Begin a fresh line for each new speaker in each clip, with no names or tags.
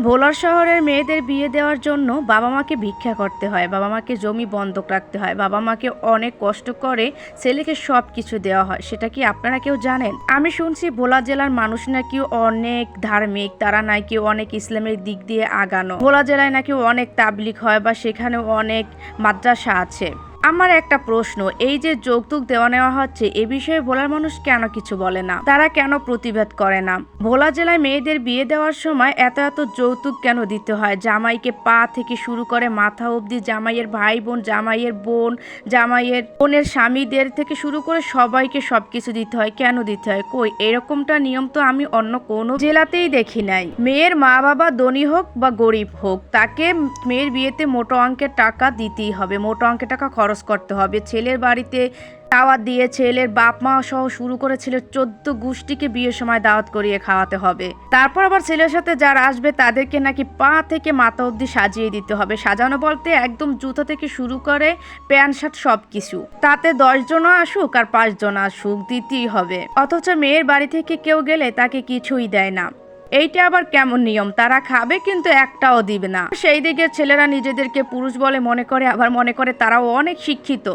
ভোলার শহরের মেয়েদের বিয়ে দেওয়ার জন্য বাবা মাকে ভিক্ষা করতে হয়, বাবা মাকে জমি বন্ধক রাখতে হয়, বাবা মাকে অনেক কষ্ট করে ছেলেকে সব কিছু দেওয়া হয়। সেটা কি আপনারা কেউ জানেন? আমি শুনছি ভোলা জেলার মানুষ নাকি অনেক ধার্মিক, তারা নাকি অনেক ইসলামের দিক দিয়ে আগানো। ভোলা জেলায় নাকি অনেক তাবলিগ হয় বা সেখানে অনেক মাদ্রাসা আছে। আমার একটা প্রশ্ন, এই যে যৌতুক দেওয়া নেওয়া হচ্ছে এ বিষয়ে ভোলার মানুষ কেন কিছু বলে না? তারা কেন প্রতিবাদ করে না? ভোলা জেলায় মেয়েদের বিয়ে দেওয়ার সময় এত এত যৌতুক কেন দিতে হয়? জামাইকে পা থেকে শুরু করে মাথা অবধি, জামাইয়ের ভাই বোন, জামাইয়ের বোন, জামাইয়ের বোনের স্বামীদের থেকে শুরু করে সবাইকে সবকিছু দিতে হয়। কেন দিতে হয়? কই এরকমটা নিয়ম তো আমি অন্য কোনো জেলাতেই দেখি নাই। মেয়ের মা বাবা ধনী হোক বা গরিব হোক, তাকে মেয়ের বিয়েতে মোটা অঙ্কের টাকা দিতেই হবে, মোটা অঙ্কের টাকা খরচ করতে হবে। ছেলের বাড়িতে দাওয়াত দিয়ে ছেলের বাপ মা সহ শুরু করে ছেলের 14 গোষ্ঠীকে বিয়ের সময় দাওয়াত করিয়ে খাওয়াতে হবে। তারপর আবার ছেলের সাথে যারা আসবে তাদেরকে নাকি পা থেকে মাথা অবধি সাজিয়ে দিতে হবে। সাজানো বলতে একদম জুতা থেকে শুরু করে প্যান্ট শার্ট সব কিছু। তাতে 10 জন আসুক আর 5 জন আসুক, দিতেই হবে। অথচ মেয়ের বাড়ি থেকে কেউ গেলে তাকে কিছুই দেয় না। এইটা আবার কেমন নিয়ম? তারা খাবে কিন্তু একটাও দিবে না। সেই দিকে ছেলেরা নিজেদেরকে পুরুষ বলে মনে করে, আবার মনে করে তারাও অনেক শিক্ষিত।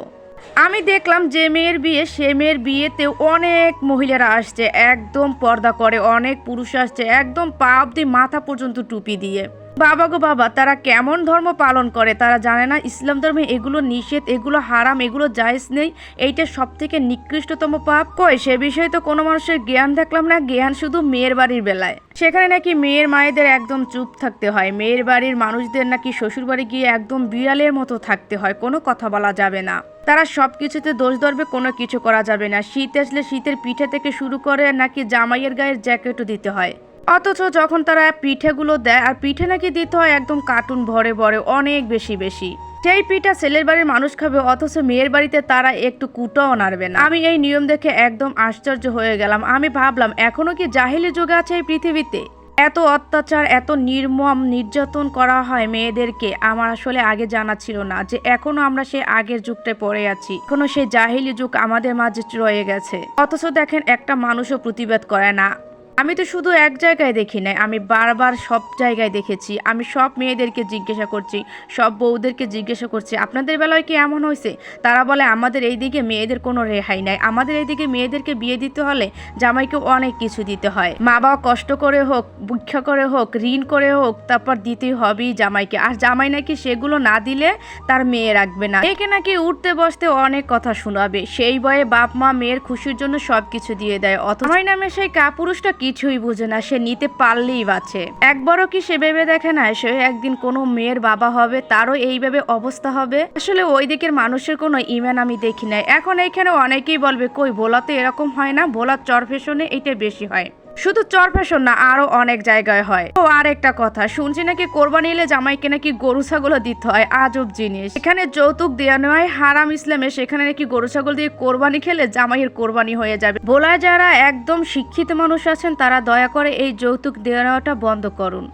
আমি দেখলাম যে মেয়ের বিয়ে, সে মেয়ের বিয়েতে অনেক মহিলারা আসছে একদম পর্দা করে, অনেক পুরুষ আসছে একদম পা অব্দি মাথা পর্যন্ত টুপি দিয়ে। বাবা গো বাবা, তারা কেমন ধর্ম পালন করে? তারা জানে না ইসলাম ধর্মে এগুলো নিষেধ, এগুলো হারাম, এগুলো জায়েজ নেই। এইটা সব থেকে নিকৃষ্টতম পাপ। কই সে বিষয়ে তো কোনো মানুষের জ্ঞান দেখলাম না। জ্ঞান শুধু মেয়ের বাড়ির বেলায়। সেখানে নাকি মেয়ের মায়েদের একদম চুপ থাকতে হয়, মেয়ের বাড়ির মানুষদের নাকি শ্বশুর বাড়ি গিয়ে একদম বিড়ালের মতো থাকতে হয়, কোনো কথা বলা যাবে না। তারা সব কিছুতে দোষ ধরবে, কোনো কিছু করা যাবে না। শীত আসলে শীতের পিঠে থেকে শুরু করে নাকি জামাইয়ের গায়ের জ্যাকেটও দিতে হয়। অথচ যখন তারা পিঠেগুলো দেয়, আর পিঠে নাকি দিতে হয় একদম কার্টুন ভরে ভরে, অনেক বেশি বেশি। সেই পিঠা ছেলের বাড়ির মানুষ খাবে, অথচ মেয়ের বাড়িতে তারা একটু কুটাও নাড়বে না। আমি এই নিয়ম দেখে একদম আশ্চর্য হয়ে গেলাম। আমি ভাবলাম এখনো কি জাহিলি যুগ আছে এই পৃথিবীতে? এত অত্যাচার, এত নির্মম নির্যাতন করা হয় মেয়েদেরকে। আমার আসলে আগে জানা ছিল না যে এখনো আমরা সেই আগের যুগটায় পড়ে আছি, এখনো সেই জাহিলি যুগ আমাদের মাঝে রয়ে গেছে। অথচ দেখেন একটা মানুষও প্রতিবাদ করে না। আমি তো শুধু এক জায়গায় দেখি নাই, আমি বারবার সব জায়গায় দেখেছি। আমি সব মেয়েদেরকে জিজ্ঞাসা করছি, সব বউদেরকে জিজ্ঞাসা করছি, আপনাদের বেলায় কি এমন হয়েছে? তারা বলে আমাদের এইদিকে মেয়েদের কোনো রেহাই নাই, আমাদের এইদিকে মেয়েদেরকে বিয়ে দিতে হলে জামাইকে অনেক কিছু দিতে হয়। মা বাবা কষ্ট করে হোক, ভিক্ষা করে হোক, ঋণ করে হোক, তারপর দিতেই হবেই জামাইকে। আর জামাই নাকি সেগুলো না দিলে তার মেয়ে রাখবে না, মেয়েকে নাকি উঠতে বসতে অনেক কথা শোনাবে। সেই ভয়ে বাপ মা মেয়ের খুশির জন্য সবকিছু দিয়ে দেয়। অথচ জামাই নামে সেই কাপুরুষটা কিছুই বুঝে না, সে নিতে পারলেই বাঁচে। একবারও কি সে ভেবে দেখে না সে একদিন কোনো মেয়ের বাবা হবে, তারও এইভাবে অবস্থা হবে? আসলে ওই দিকের মানুষের কোনো ইমান আমি দেখি নাই। এখন এইখানে অনেকেই বলবে কই ভোলাতে এরকম হয় না? ভোলার চর ফ্যাশনে এটা বেশি হয়। শুধু চর ফ্যাশন না, আরো অনেক জায়গায় হয়। ও আর একটা কথা শুনছি, নাকি কোরবানি এলে জামাইকে নাকি গরু ছাগল দিতে হয়। আজব জিনিস। এখানে যৌতুক দেওয়া নেওয়ায় হারাম ইসলামে, সেখানে নাকি গরু ছাগল দিয়ে কোরবানি খেলে জামাইয়ের কোরবানি হয়ে যাবে। ভোলায় যারা একদম শিক্ষিত মানুষ আছেন তারা দয়া করে এই যৌতুক দেওয়া নেওয়াটা বন্ধ করুন।